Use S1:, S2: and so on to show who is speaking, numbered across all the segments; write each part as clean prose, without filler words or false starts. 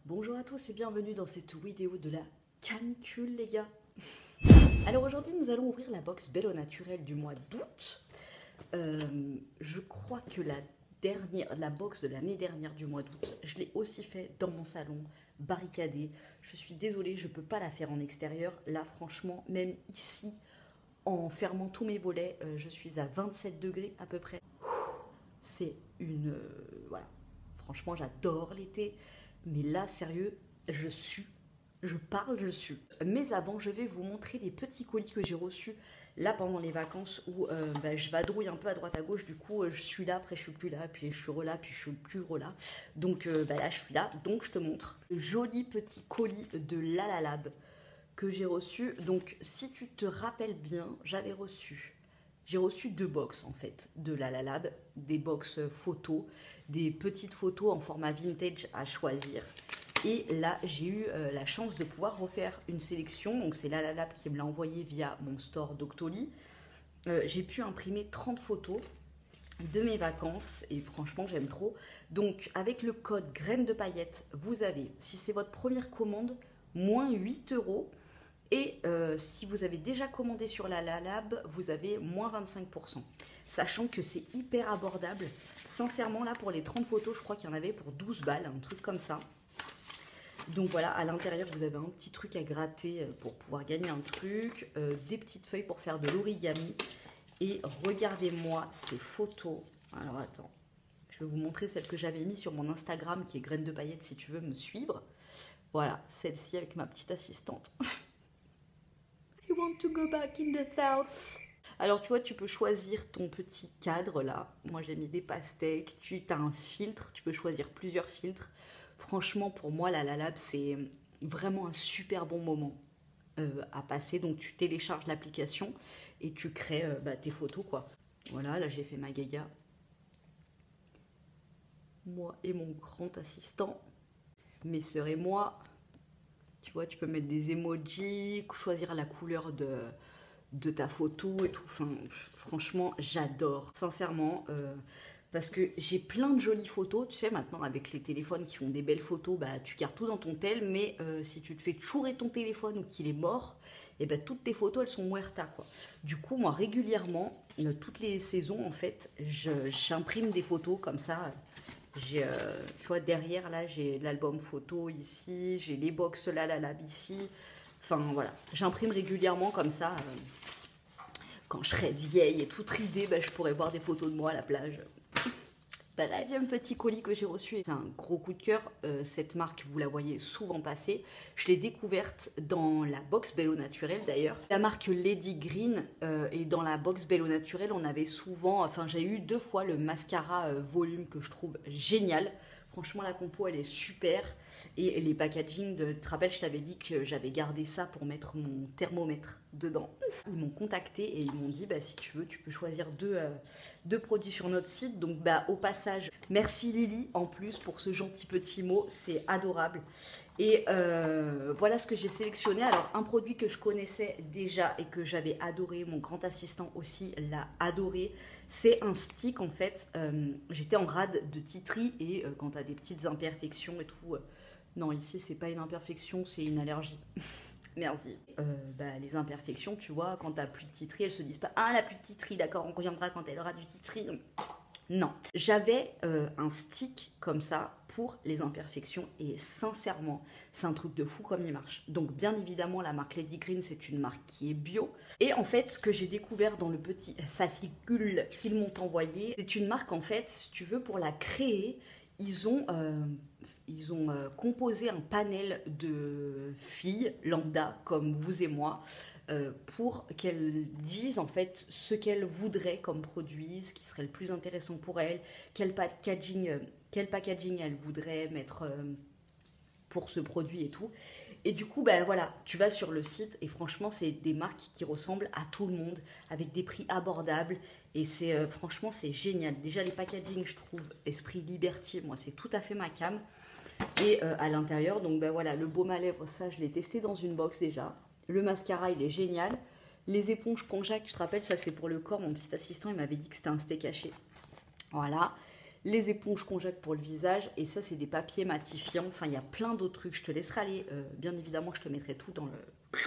S1: Bonjour à tous et bienvenue dans cette vidéo de la canicule les gars. Alors aujourd'hui nous allons ouvrir la box Belle au Naturel du mois d'août. Je crois que la box de l'année dernière du mois d'août, je l'ai aussi fait dans mon salon, barricadé. Je suis désolée, je ne peux pas la faire en extérieur. Là franchement, même ici, en fermant tous mes volets, je suis à 27 degrés à peu près. C'est une... voilà, franchement j'adore l'été. Mais là, sérieux, je sue. Je parle, je sue. Mais avant, je vais vous montrer les petits colis que j'ai reçus là pendant les vacances où je vadrouille un peu à droite à gauche. Du coup, je suis là, après je suis plus là, puis je suis relà, puis je suis plus relà. Donc là, je suis là, donc je te montre. Le joli petit colis de Lalalab que j'ai reçu. Donc, si tu te rappelles bien, j'ai reçu 2 box en fait de Lalalab, des box photos, des petites photos en format vintage à choisir. Et là, j'ai eu la chance de pouvoir refaire une sélection. Donc c'est Lalalab qui me l'a envoyé via mon store Doctoly. J'ai pu imprimer 30 photos de mes vacances et franchement j'aime trop. Donc avec le code graines de paillettes, vous avez, si c'est votre première commande, moins 8 €. Et si vous avez déjà commandé sur la Lalalab, vous avez moins 25%. Sachant que c'est hyper abordable. Sincèrement, là, pour les 30 photos, je crois qu'il y en avait pour 12 balles, un truc comme ça. Donc voilà, à l'intérieur, vous avez un petit truc à gratter pour pouvoir gagner un truc. Des petites feuilles pour faire de l'origami. Et regardez-moi ces photos. Alors attends, je vais vous montrer celle que j'avais mise sur mon Instagram, qui est Graines de Paillettes, si tu veux me suivre. Voilà, celle-ci avec ma petite assistante. I want to go back in the south. Alors tu vois, tu peux choisir ton petit cadre là. Moi j'ai mis des pastèques. Tu as un filtre, tu peux choisir plusieurs filtres. Franchement, pour moi, la Lalalab, c'est vraiment un super bon moment à passer. Donc tu télécharges l'application et tu crées tes photos quoi. Voilà, là j'ai fait ma gaga. Moi et mon grand assistant. Mes sœurs et moi. Tu vois, tu peux mettre des emojis, choisir la couleur de ta photo et tout. Enfin, franchement, j'adore. Sincèrement, parce que j'ai plein de jolies photos. Tu sais, maintenant, avec les téléphones qui font des belles photos, bah, tu gardes tout dans ton tel. Mais si tu te fais chourer ton téléphone ou qu'il est mort, et bah, toutes tes photos, elles sont muertas, quoi. Du coup, moi, régulièrement, toutes les saisons, en fait, j'imprime des photos comme ça. Tu vois, derrière, là, j'ai l'album photo ici, j'ai les box Lalalab ici. Enfin, voilà. J'imprime régulièrement comme ça. Quand je serai vieille et toute ridée, je pourrai voir des photos de moi à la plage. Là, il y a un petit colis que j'ai reçu. C'est un gros coup de cœur. Cette marque, vous la voyez souvent passer. Je l'ai découverte dans la box Belle au Naturel d'ailleurs. La marque Lady Green. Et dans la box Belle au Naturel, on avait souvent... Enfin, j'ai eu 2 fois le mascara volume que je trouve génial. Franchement, la compo, elle est super. Et les packaging, tu te rappelles, je t'avais dit que j'avais gardé ça pour mettre mon thermomètre dedans. Ils m'ont contacté et ils m'ont dit, si tu veux, tu peux choisir deux produits sur notre site. Donc, au passage, merci Lily, en plus, pour ce gentil petit mot. C'est adorable. Et voilà ce que j'ai sélectionné. Alors, un produit que je connaissais déjà et que j'avais adoré, mon grand assistant aussi l'a adoré. C'est un stick, en fait. J'étais en rade de titri et quand tu as des petites imperfections et tout... non, ici, c'est pas une imperfection, c'est une allergie. Merci. Les imperfections, tu vois, quand t'as plus de titri, elles se disent pas « Ah, elle a plus de titri, d'accord, on reviendra quand elle aura du titri. » Non. J'avais un stick comme ça pour les imperfections et sincèrement, c'est un truc de fou comme il marche. Donc bien évidemment, la marque Lady Green, c'est une marque qui est bio. Et en fait, ce que j'ai découvert dans le petit fascicule qu'ils m'ont envoyé, c'est une marque en fait, si tu veux, pour la créer, ils ont composé un panel de filles lambda comme vous et moi pour qu'elles disent en fait ce qu'elles voudraient comme produit, ce qui serait le plus intéressant pour elles, quel packaging elles voudraient mettre pour ce produit et tout. Et du coup, voilà, tu vas sur le site et franchement, c'est des marques qui ressemblent à tout le monde, avec des prix abordables. Et c'est franchement, c'est génial. Déjà, les packaging, je trouve, esprit Liberty, moi, c'est tout à fait ma came. Et à l'intérieur, donc voilà, le baume à lèvres, ça, je l'ai testé dans une box déjà. Le mascara, il est génial. Les éponges Conjac, je te rappelle, ça, c'est pour le corps. Mon petit assistant, il m'avait dit que c'était un steak haché. Voilà. les éponges Conjac pour le visage, et ça c'est des papiers matifiants, enfin il y a plein d'autres trucs, je te laisserai aller, bien évidemment je te mettrai tout dans le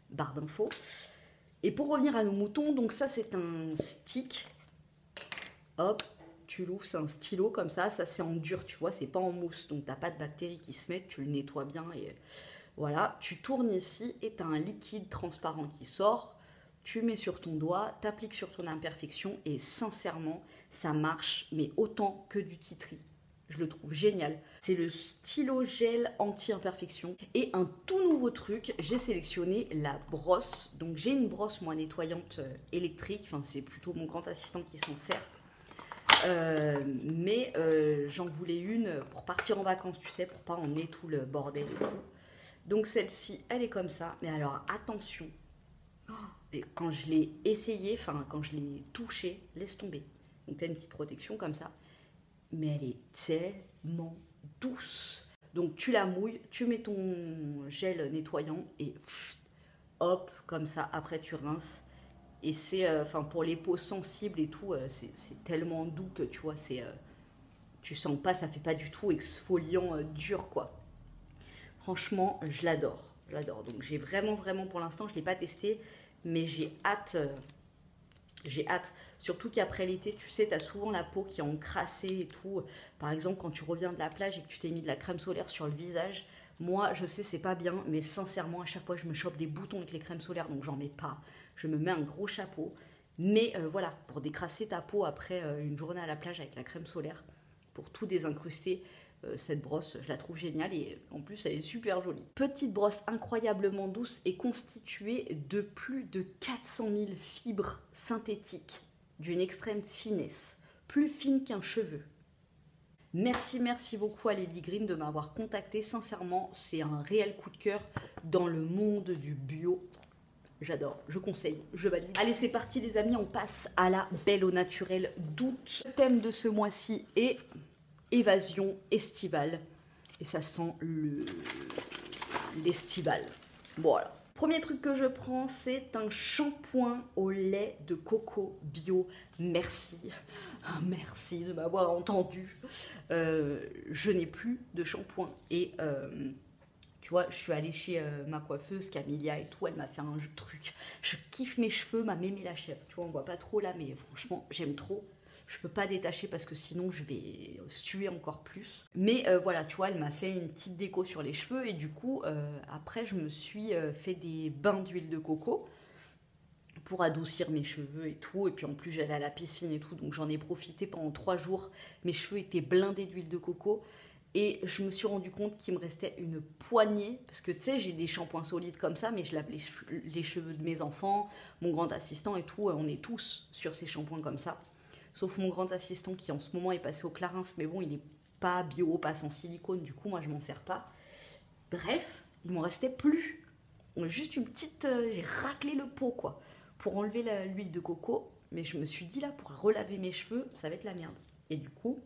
S1: barre d'infos. Et pour revenir à nos moutons, donc ça c'est un stick, hop, tu l'ouvres, c'est un stylo comme ça c'est en dur, tu vois, c'est pas en mousse, donc t'as pas de bactéries qui se mettent, tu le nettoies bien, et voilà, tu tournes ici, et t'as un liquide transparent qui sort, tu mets sur ton doigt, t'appliques sur ton imperfection, et sincèrement, ça marche, mais autant que du tea tree. Je le trouve génial. C'est le stylo gel anti-imperfection. Et un tout nouveau truc, j'ai sélectionné la brosse. Donc j'ai une brosse, moi, nettoyante électrique. Enfin, c'est plutôt mon grand assistant qui s'en sert. Mais j'en voulais une pour partir en vacances, tu sais, pour pas emmener tout le bordel et tout. Donc celle-ci, elle est comme ça. Mais alors, attention. Et quand je l'ai essayée, enfin, quand je l'ai touchée, laisse tomber. Donc, tu as une petite protection comme ça. Mais elle est tellement douce. Donc, tu la mouilles, tu mets ton gel nettoyant et hop, comme ça. Après, tu rinces. Et c'est, enfin, pour les peaux sensibles et tout, c'est tellement doux que tu vois, tu sens pas, ça fait pas du tout exfoliant dur, quoi. Franchement, je l'adore. J'adore. Donc, j'ai vraiment, pour l'instant, je ne l'ai pas testé, mais j'ai hâte. J'ai hâte, surtout qu'après l'été, tu sais, tu as souvent la peau qui est encrassée et tout. Par exemple, quand tu reviens de la plage et que tu t'es mis de la crème solaire sur le visage, moi, je sais, c'est pas bien, mais sincèrement, à chaque fois, je me chope des boutons avec les crèmes solaires, donc j'en mets pas. Je me mets un gros chapeau. Mais voilà, pour décrasser ta peau après une journée à la plage avec la crème solaire, pour tout désincruster, cette brosse, je la trouve géniale et en plus elle est super jolie. Petite brosse incroyablement douce et constituée de plus de 400 000 fibres synthétiques d'une extrême finesse, plus fine qu'un cheveu. Merci beaucoup à Lady Green de m'avoir contacté. Sincèrement, c'est un réel coup de cœur dans le monde du bio. J'adore, je conseille, je valide. Allez, c'est parti les amis, on passe à la Belle au naturel d'août. Le thème de ce mois-ci est évasion estivale. Et ça sent l'estival. Voilà. Premier truc que je prends, c'est un shampoing au lait de coco bio. Merci. Merci de m'avoir entendu. Je n'ai plus de shampoing. Et tu vois, je suis allée chez ma coiffeuse, Camilia et tout. Elle m'a fait un truc. Je kiffe mes cheveux, ma mémé la chèvre. Tu vois, on voit pas trop là, mais franchement, j'aime trop. Je peux pas détacher parce que sinon je vais suer encore plus. Mais voilà, tu vois, elle m'a fait une petite déco sur les cheveux et du coup, après, je me suis fait des bains d'huile de coco pour adoucir mes cheveux et tout. Et puis en plus, j'allais à la piscine et tout, donc j'en ai profité pendant 3 jours. Mes cheveux étaient blindés d'huile de coco. Et je me suis rendu compte qu'il me restait une poignée, parce que tu sais, j'ai des shampoings solides comme ça, mais je lave les cheveux de mes enfants, mon grand assistant et tout, on est tous sur ces shampoings comme ça. Sauf mon grand assistant qui en ce moment est passé au Clarins, mais bon, il n'est pas bio, pas sans silicone, du coup, moi, je m'en sers pas. Bref, il m'en restait plus. Juste une petite... j'ai raclé le pot, quoi, pour enlever l'huile de coco. Mais je me suis dit, là, pour relaver mes cheveux, ça va être la merde. Et du coup,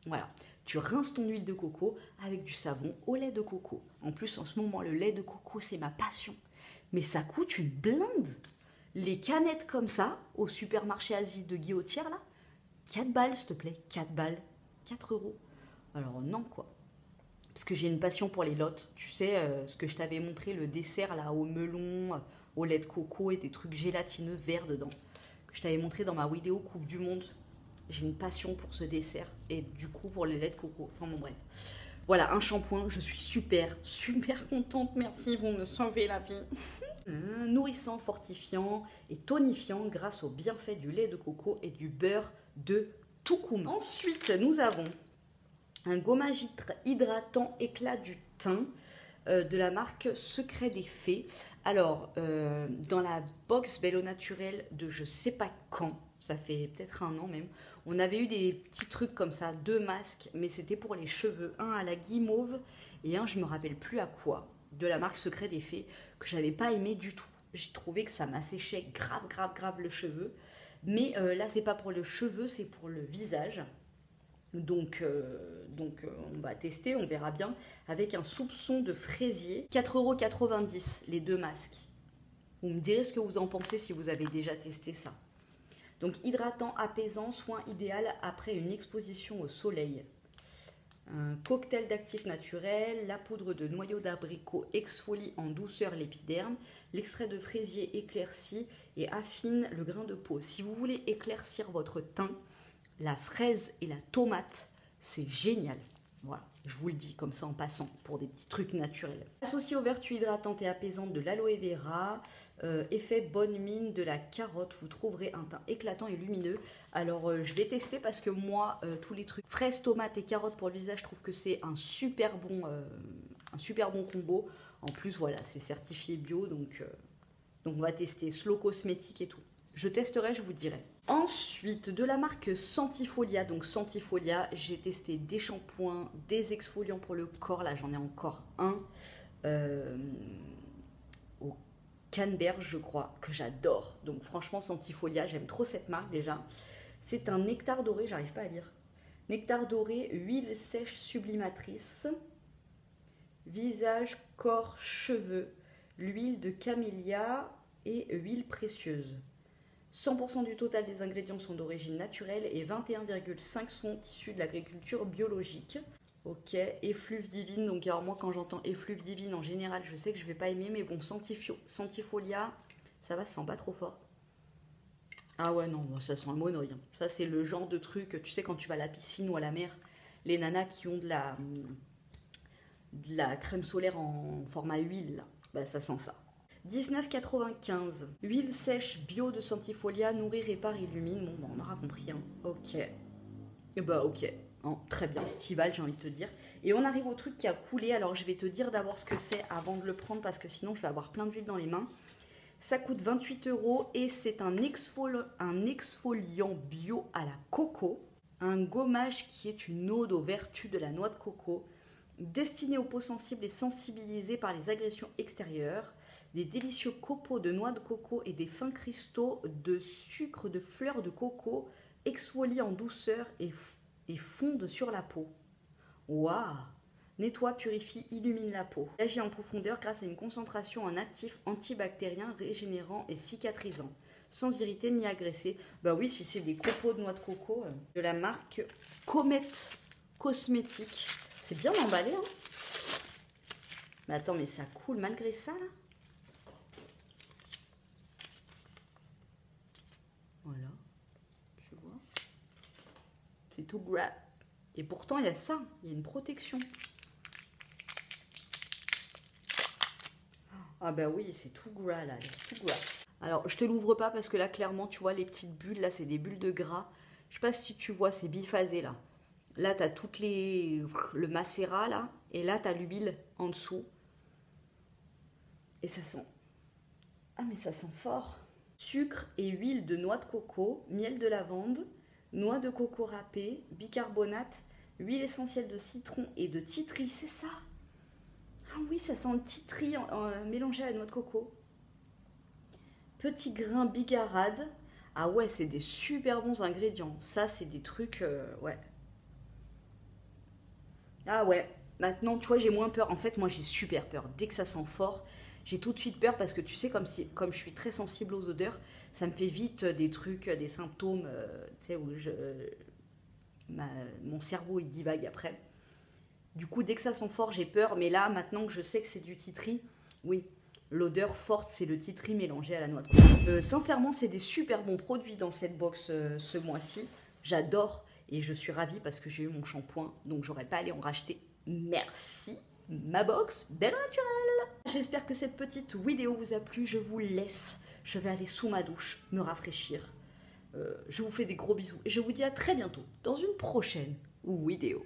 S1: voilà. Tu rinces ton huile de coco avec du savon au lait de coco. En plus, en ce moment, le lait de coco, c'est ma passion. Mais ça coûte une blinde. Les canettes comme ça, au supermarché Asie de Guillotière, là, 4 balles, s'il te plaît. 4 balles. 4 €. Alors non, quoi. Parce que j'ai une passion pour les lottes. Tu sais, ce que je t'avais montré, le dessert, là, au melon, au lait de coco et des trucs gélatineux verts dedans. Que je t'avais montré dans ma vidéo Coupe du Monde. J'ai une passion pour ce dessert et du coup pour les laits de coco. Enfin bon bref. Voilà, un shampoing, je suis super contente. Merci, vous me sauvez la vie. Nourrissant, fortifiant et tonifiant grâce aux bienfaits du lait de coco et du beurre de toukoum. Ensuite, nous avons un gommage hydratant éclat du teint de la marque Secret des Fées. Alors, dans la box Belle au naturel de je sais pas quand, ça fait peut-être 1 an même, on avait eu des petits trucs comme ça, 2 masques, mais c'était pour les cheveux. Un à la guimauve et un, je me rappelle plus à quoi, de la marque Secret des Fées, que j'avais pas aimé du tout. J'ai trouvé que ça m'asséchait grave le cheveu. Mais là, c'est pas pour le cheveu, c'est pour le visage. Donc on va tester, on verra bien, avec un soupçon de fraisier. 4,90 € les 2 masques. Vous me direz ce que vous en pensez si vous avez déjà testé ça. Donc hydratant, apaisant, soin idéal après une exposition au soleil. Un cocktail d'actifs naturels, la poudre de noyau d'abricot exfolie en douceur l'épiderme, l'extrait de fraisier éclaircit et affine le grain de peau. Si vous voulez éclaircir votre teint, la fraise et la tomate, c'est génial. Voilà, je vous le dis comme ça en passant pour des petits trucs naturels. Associé aux vertus hydratantes et apaisantes de l'aloe vera, effet bonne mine de la carotte, vous trouverez un teint éclatant et lumineux. Alors je vais tester parce que moi, tous les trucs fraises, tomates et carottes pour le visage, je trouve que c'est un super bon combo. En plus, voilà, c'est certifié bio, donc on va tester Slow Cosmétique et tout. Je testerai, je vous dirai. Ensuite, de la marque Santifolia. Donc Santifolia, j'ai testé des shampoings, des exfoliants pour le corps. Là, j'en ai encore un au canneberge, je crois, que j'adore. Donc franchement, Santifolia, j'aime trop cette marque déjà. C'est un nectar doré, j'arrive pas à lire. Nectar doré, huile sèche sublimatrice. Visage, corps, cheveux. L'huile de camélia et huile précieuse. 100% du total des ingrédients sont d'origine naturelle et 21,5% sont issus de l'agriculture biologique. Ok, effluve divine. Donc alors moi quand j'entends effluve divine en général, je sais que je vais pas aimer, mais bon, Santifolia, ça va, ça sent pas trop fort. Ah ouais, non, ça sent le monoï. Ça c'est le genre de truc, tu sais, quand tu vas à la piscine ou à la mer, les nanas qui ont de la crème solaire en format huile, là, bah ça sent ça. 19,95. Huile sèche bio de Santifolia, nourrit, répare, illumine. Bon, on aura compris. Hein. Ok. Et bah ok. Hein, très bien, estival, j'ai envie de te dire. Et on arrive au truc qui a coulé. Alors je vais te dire d'abord ce que c'est avant de le prendre parce que sinon je vais avoir plein d'huile dans les mains. Ça coûte 28 € et c'est un exfoliant bio à la coco. Un gommage qui est une ode aux vertus de la noix de coco. Destiné aux peaux sensibles et sensibilisées par les agressions extérieures, des délicieux copeaux de noix de coco et des fins cristaux de sucre de fleurs de coco exfolient en douceur et fondent sur la peau. Waouh! Nettoie, purifie, illumine la peau. Il agit en profondeur grâce à une concentration en actifs antibactériens régénérants et cicatrisants, sans irriter ni agresser. Bah oui, si c'est des copeaux de noix de coco de la marque Comet Cosmétique. C'est bien emballé, hein. Mais attends, mais ça coule malgré ça, là. Voilà. Tu vois. C'est tout gras. Et pourtant, il y a ça. Il y a une protection. Ah bah oui, c'est tout gras, là. C'est tout gras. Alors, je te l'ouvre pas parce que là, clairement, tu vois, les petites bulles, là, c'est des bulles de gras. Je sais pas si tu vois, c'est biphasé, là. Là, tu as le macérat, là. Et là, tu as l'huile en dessous. Et ça sent... Ah, mais ça sent fort. Sucre et huile de noix de coco, miel de lavande, noix de coco râpée, bicarbonate, huile essentielle de citron et de titri. C'est ça. Ah oui, ça sent le titri mélangé à la noix de coco. Petit grain bigarade. Ah ouais, c'est des super bons ingrédients. Ça, c'est des trucs... ouais. Ah ouais, maintenant, tu vois, j'ai moins peur. En fait, moi, j'ai super peur. Dès que ça sent fort, j'ai tout de suite peur parce que tu sais, comme je suis très sensible aux odeurs, ça me fait vite des trucs, des symptômes, tu sais, où mon cerveau, il divague après. Du coup, dès que ça sent fort, j'ai peur. Mais là, maintenant que je sais que c'est du titri, oui, l'odeur forte, c'est le titri mélangé à la noix de coco. Sincèrement, c'est des super bons produits dans cette box ce mois-ci. J'adore. Et je suis ravie parce que j'ai eu mon shampoing, donc j'aurais pas allé en racheter. Merci, ma box Belle Naturelle. J'espère que cette petite vidéo vous a plu. Je vous laisse. Je vais aller sous ma douche, me rafraîchir. Je vous fais des gros bisous et je vous dis à très bientôt dans une prochaine vidéo.